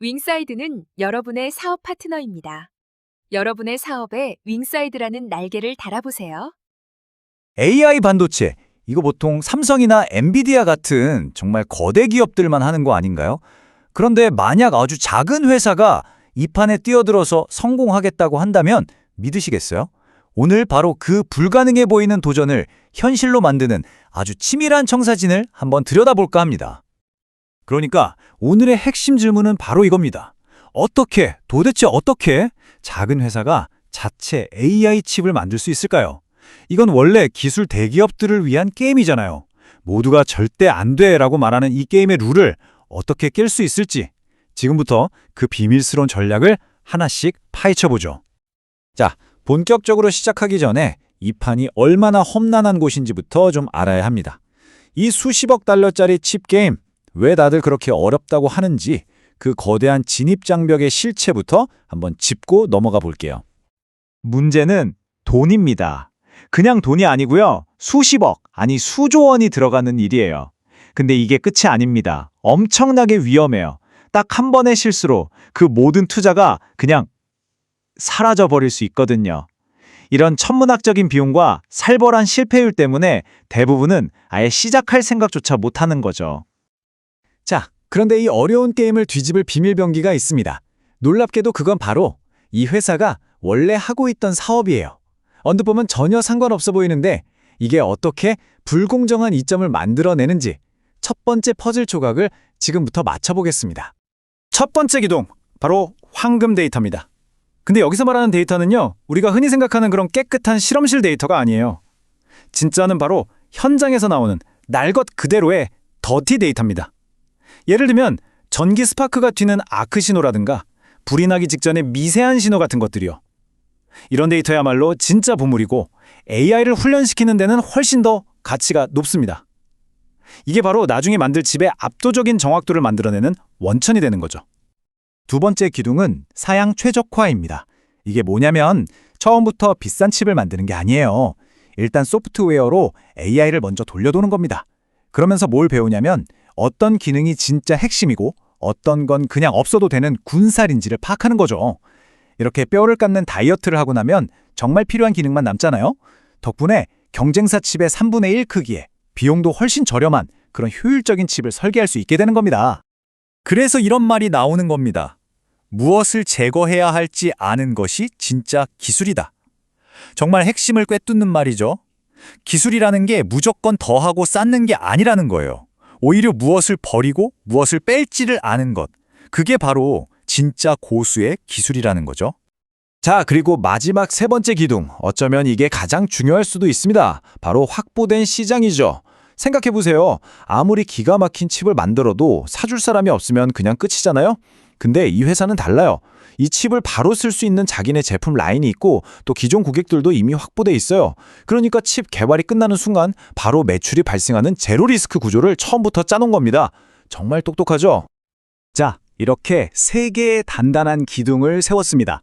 윙사이드는 여러분의 사업 파트너입니다. 여러분의 사업에 윙사이드라는 날개를 달아보세요. AI 반도체, 이거 보통 삼성이나 엔비디아 같은 정말 거대 기업들만 하는 거 아닌가요? 그런데 만약 아주 작은 회사가 이 판에 뛰어들어서 성공하겠다고 한다면 믿으시겠어요? 오늘 바로 그 불가능해 보이는 도전을 현실로 만드는 아주 치밀한 청사진을 한번 들여다볼까 합니다. 그러니까 오늘의 핵심 질문은 바로 이겁니다. 도대체 어떻게 작은 회사가 자체 AI 칩을 만들 수 있을까요? 이건 원래 기술 대기업들을 위한 게임이잖아요. 모두가 절대 안 돼라고 말하는 이 게임의 룰을 어떻게 깰 수 있을지 지금부터 그 비밀스러운 전략을 하나씩 파헤쳐보죠. 자, 본격적으로 시작하기 전에 이 판이 얼마나 험난한 곳인지부터 좀 알아야 합니다. 이 수십억 달러짜리 칩 게임, 왜 다들 그렇게 어렵다고 하는지 그 거대한 진입장벽의 실체부터 한번 짚고 넘어가 볼게요. 문제는 돈입니다. 그냥 돈이 아니고요. 수십억, 아니 수조 원이 들어가는 일이에요. 근데 이게 끝이 아닙니다. 엄청나게 위험해요. 딱 한 번의 실수로 그 모든 투자가 그냥 사라져버릴 수 있거든요. 이런 천문학적인 비용과 살벌한 실패율 때문에 대부분은 아예 시작할 생각조차 못하는 거죠. 자, 그런데 이 어려운 게임을 뒤집을 비밀병기가 있습니다. 놀랍게도 그건 바로 이 회사가 원래 하고 있던 사업이에요. 언뜻 보면 전혀 상관없어 보이는데 이게 어떻게 불공정한 이점을 만들어내는지 첫 번째 퍼즐 조각을 지금부터 맞춰보겠습니다. 첫 번째 기둥, 바로 황금 데이터입니다. 근데 여기서 말하는 데이터는요, 우리가 흔히 생각하는 그런 깨끗한 실험실 데이터가 아니에요. 진짜는 바로 현장에서 나오는 날 것 그대로의 더티 데이터입니다. 예를 들면 전기 스파크가 튀는 아크 신호라든가 불이 나기 직전의 미세한 신호 같은 것들이요. 이런 데이터야말로 진짜 보물이고 AI를 훈련시키는 데는 훨씬 더 가치가 높습니다. 이게 바로 나중에 만들 칩의 압도적인 정확도를 만들어내는 원천이 되는 거죠. 두 번째 기둥은 사양 최적화입니다. 이게 뭐냐면 처음부터 비싼 칩을 만드는 게 아니에요. 일단 소프트웨어로 AI를 먼저 돌려도는 겁니다. 그러면서 뭘 배우냐면 어떤 기능이 진짜 핵심이고 어떤 건 그냥 없어도 되는 군살인지를 파악하는 거죠. 이렇게 뼈를 깎는 다이어트를 하고 나면 정말 필요한 기능만 남잖아요. 덕분에 경쟁사 칩의 3분의 1 크기에 비용도 훨씬 저렴한 그런 효율적인 칩을 설계할 수 있게 되는 겁니다. 그래서 이런 말이 나오는 겁니다. 무엇을 제거해야 할지 아는 것이 진짜 기술이다. 정말 핵심을 꿰뚫는 말이죠. 기술이라는 게 무조건 더하고 쌓는 게 아니라는 거예요. 오히려 무엇을 버리고 무엇을 뺄지를 아는 것. 그게 바로 진짜 고수의 기술이라는 거죠. 자, 그리고 마지막 세 번째 기둥. 어쩌면 이게 가장 중요할 수도 있습니다. 바로 확보된 시장이죠. 생각해보세요. 아무리 기가 막힌 칩을 만들어도 사줄 사람이 없으면 그냥 끝이잖아요? 근데 이 회사는 달라요. 이 칩을 바로 쓸 수 있는 자기네 제품 라인이 있고 또 기존 고객들도 이미 확보돼 있어요. 그러니까 칩 개발이 끝나는 순간 바로 매출이 발생하는 제로 리스크 구조를 처음부터 짜놓은 겁니다. 정말 똑똑하죠? 자, 이렇게 세 개의 단단한 기둥을 세웠습니다.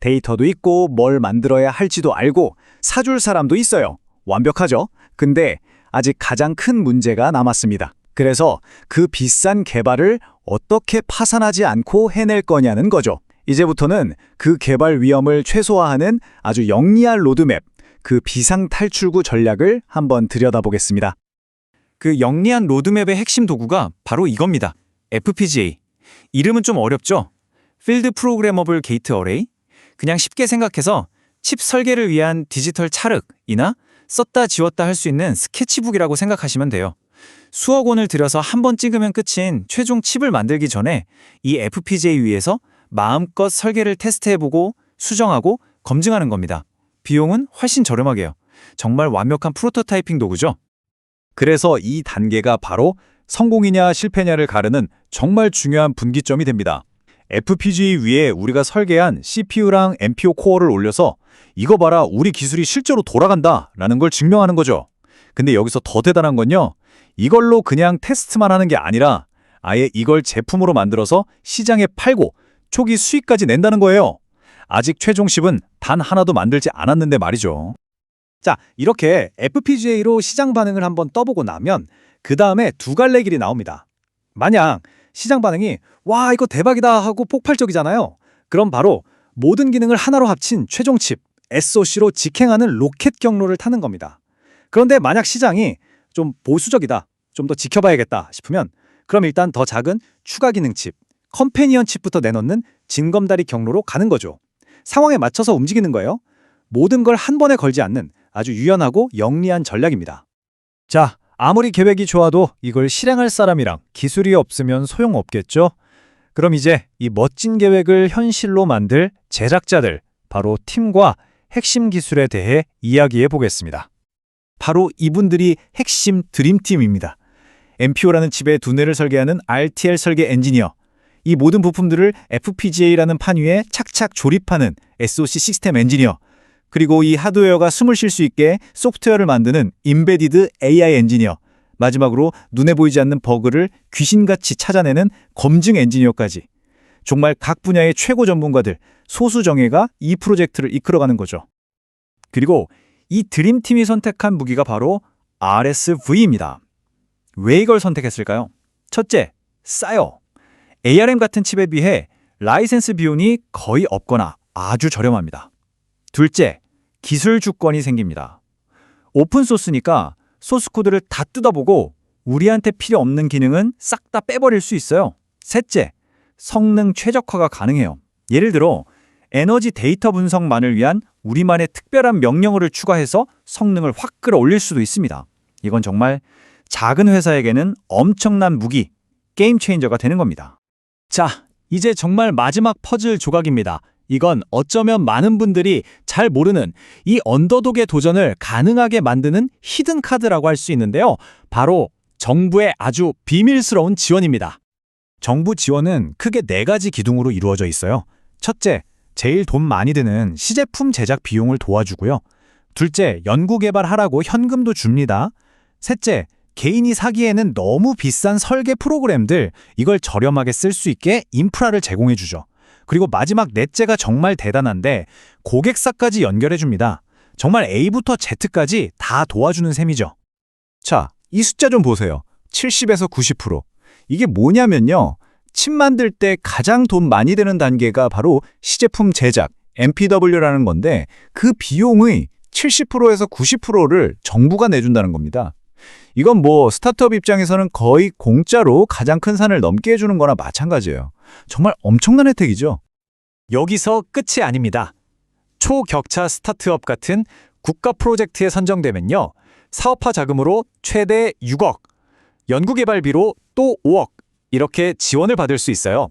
데이터도 있고 뭘 만들어야 할지도 알고 사줄 사람도 있어요. 완벽하죠? 근데 아직 가장 큰 문제가 남았습니다. 그래서 그 비싼 개발을 어떻게 파산하지 않고 해낼 거냐는 거죠. 이제부터는 그 개발 위험을 최소화하는 아주 영리한 로드맵, 그 비상탈출구 전략을 한번 들여다보겠습니다. 그 영리한 로드맵의 핵심 도구가 바로 이겁니다. FPGA. 이름은 좀 어렵죠? Field Programmable Gate Array? 그냥 쉽게 생각해서 칩 설계를 위한 디지털 찰흙이나 썼다 지웠다 할 수 있는 스케치북이라고 생각하시면 돼요. 수억 원을 들여서 한 번 찍으면 끝인 최종 칩을 만들기 전에 이 FPGA 위에서 마음껏 설계를 테스트해보고 수정하고 검증하는 겁니다. 비용은 훨씬 저렴하게요. 정말 완벽한 프로토타이핑 도구죠. 그래서 이 단계가 바로 성공이냐 실패냐를 가르는 정말 중요한 분기점이 됩니다. FPGA 위에 우리가 설계한 CPU랑 NPU 코어를 올려서 이거 봐라, 우리 기술이 실제로 돌아간다 라는 걸 증명하는 거죠. 근데 여기서 더 대단한 건요, 이걸로 그냥 테스트만 하는 게 아니라 아예 이걸 제품으로 만들어서 시장에 팔고 초기 수익까지 낸다는 거예요. 아직 최종 칩은 단 하나도 만들지 않았는데 말이죠. 자, 이렇게 FPGA로 시장 반응을 한번 떠보고 나면 그 다음에 두 갈래 길이 나옵니다. 만약 시장 반응이 와, 이거 대박이다 하고 폭발적이잖아요. 그럼 바로 모든 기능을 하나로 합친 최종 칩, SoC로 직행하는 로켓 경로를 타는 겁니다. 그런데 만약 시장이 좀 보수적이다, 좀 더 지켜봐야겠다 싶으면 그럼 일단 더 작은 추가 기능 칩, 컴패니언 칩부터 내놓는 징검다리 경로로 가는 거죠. 상황에 맞춰서 움직이는 거예요. 모든 걸 한 번에 걸지 않는 아주 유연하고 영리한 전략입니다. 자, 아무리 계획이 좋아도 이걸 실행할 사람이랑 기술이 없으면 소용없겠죠? 그럼 이제 이 멋진 계획을 현실로 만들 제작자들, 바로 팀과 핵심 기술에 대해 이야기해 보겠습니다. 바로 이분들이 핵심 드림팀입니다. MPO라는 칩의 두뇌를 설계하는 RTL 설계 엔지니어, 이 모든 부품들을 FPGA라는 판 위에 착착 조립하는 SoC 시스템 엔지니어, 그리고 이 하드웨어가 숨을 쉴 수 있게 소프트웨어를 만드는 임베디드 AI 엔지니어, 마지막으로 눈에 보이지 않는 버그를 귀신같이 찾아내는 검증 엔지니어까지. 정말 각 분야의 최고 전문가들, 소수 정예가 이 프로젝트를 이끌어가는 거죠. 그리고 이 드림팀이 선택한 무기가 바로 RSV입니다. 왜 이걸 선택했을까요? 첫째, 싸요. ARM 같은 칩에 비해 라이센스 비용이 거의 없거나 아주 저렴합니다. 둘째, 기술 주권이 생깁니다. 오픈소스니까 소스코드를 다 뜯어보고 우리한테 필요 없는 기능은 싹 다 빼버릴 수 있어요. 셋째, 성능 최적화가 가능해요. 예를 들어 에너지 데이터 분석만을 위한 우리만의 특별한 명령어를 추가해서 성능을 확 끌어올릴 수도 있습니다. 이건 정말 작은 회사에게는 엄청난 무기, 게임 체인저가 되는 겁니다. 자, 이제 정말 마지막 퍼즐 조각입니다. 이건 어쩌면 많은 분들이 잘 모르는 이 언더독의 도전을 가능하게 만드는 히든 카드라고 할 수 있는데요. 바로 정부의 아주 비밀스러운 지원입니다. 정부 지원은 크게 4가지 기둥으로 이루어져 있어요. 첫째, 제일 돈 많이 드는 시제품 제작 비용을 도와주고요. 둘째, 연구 개발하라고 현금도 줍니다. 셋째, 개인이 사기에는 너무 비싼 설계 프로그램들, 이걸 저렴하게 쓸 수 있게 인프라를 제공해주죠. 그리고 마지막 넷째가 정말 대단한데 고객사까지 연결해줍니다. 정말 A부터 Z까지 다 도와주는 셈이죠. 자, 이 숫자 좀 보세요. 70에서 90%. 이게 뭐냐면요. 칩 만들 때 가장 돈 많이 드는 단계가 바로 시제품 제작, MPW라는 건데 그 비용의 70%에서 90%를 정부가 내준다는 겁니다. 이건 뭐 스타트업 입장에서는 거의 공짜로 가장 큰 산을 넘게 해주는 거나 마찬가지예요. 정말 엄청난 혜택이죠. 여기서 끝이 아닙니다. 초격차 스타트업 같은 국가 프로젝트에 선정되면요. 사업화 자금으로 최대 6억, 연구개발비로 또 5억 이렇게 지원을 받을 수 있어요.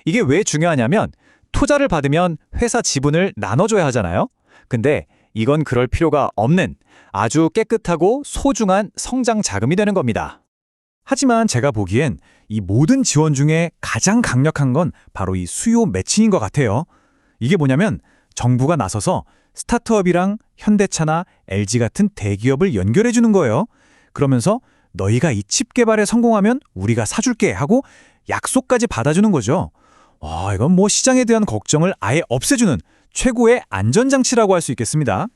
이게 왜 중요하냐면 투자를 받으면 회사 지분을 나눠줘야 하잖아요. 근데 이건 그럴 필요가 없는 아주 깨끗하고 소중한 성장 자금이 되는 겁니다. 하지만 제가 보기엔 이 모든 지원 중에 가장 강력한 건 바로 이 수요 매칭인 것 같아요. 이게 뭐냐면 정부가 나서서 스타트업이랑 현대차나 LG 같은 대기업을 연결해 주는 거예요. 그러면서 너희가 이 칩 개발에 성공하면 우리가 사줄게 하고 약속까지 받아주는 거죠. 와, 이건 뭐 시장에 대한 걱정을 아예 없애주는 최고의 안전장치라고 할 수 있겠습니다.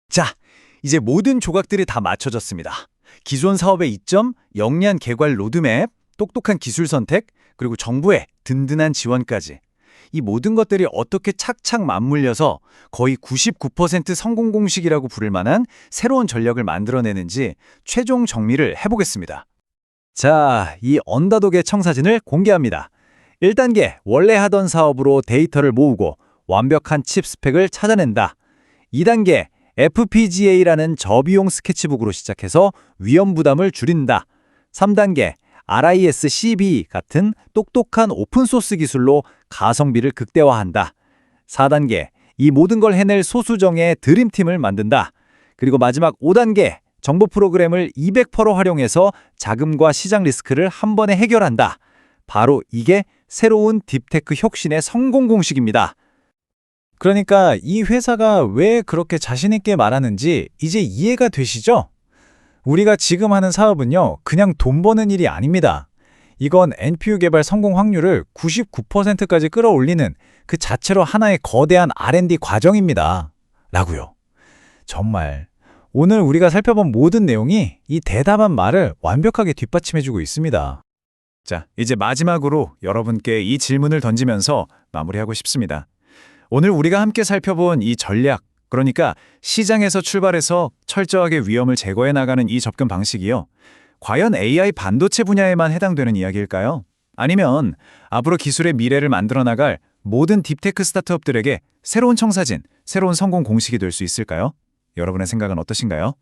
자, 이제 모든 조각들이 다 맞춰졌습니다. 기존 사업의 이점, 영리한 개발 로드맵, 똑똑한 기술 선택, 그리고 정부의 든든한 지원까지. 이 모든 것들이 어떻게 착착 맞물려서 거의 99% 성공 공식이라고 부를 만한 새로운 전략을 만들어내는지 최종 정리를 해보겠습니다. 자, 이 언더독의 청사진을 공개합니다. 1단계, 원래 하던 사업으로 데이터를 모으고 완벽한 칩 스펙을 찾아낸다. 2단계, FPGA라는 저비용 스케치북으로 시작해서 위험 부담을 줄인다. 3단계, RISC-V 같은 똑똑한 오픈소스 기술로 가성비를 극대화한다. 4단계, 이 모든 걸 해낼 소수정의 드림팀을 만든다. 그리고 마지막 5단계, 정보 프로그램을 200% 활용해서 자금과 시장 리스크를 한 번에 해결한다. 바로 이게 새로운 딥테크 혁신의 성공 공식입니다. 그러니까 이 회사가 왜 그렇게 자신 있게 말하는지 이제 이해가 되시죠? 우리가 지금 하는 사업은요, 그냥 돈 버는 일이 아닙니다. 이건 NPU 개발 성공 확률을 99%까지 끌어올리는 그 자체로 하나의 거대한 R&D 과정입니다. 라고요. 정말 오늘 우리가 살펴본 모든 내용이 이 대담한 말을 완벽하게 뒷받침해주고 있습니다. 자, 이제 마지막으로 여러분께 이 질문을 던지면서 마무리하고 싶습니다. 오늘 우리가 함께 살펴본 이 전략, 그러니까 시장에서 출발해서 철저하게 위험을 제거해 나가는 이 접근 방식이요. 과연 AI 반도체 분야에만 해당되는 이야기일까요? 아니면 앞으로 기술의 미래를 만들어 나갈 모든 딥테크 스타트업들에게 새로운 청사진, 새로운 성공 공식이 될 수 있을까요? 여러분의 생각은 어떠신가요?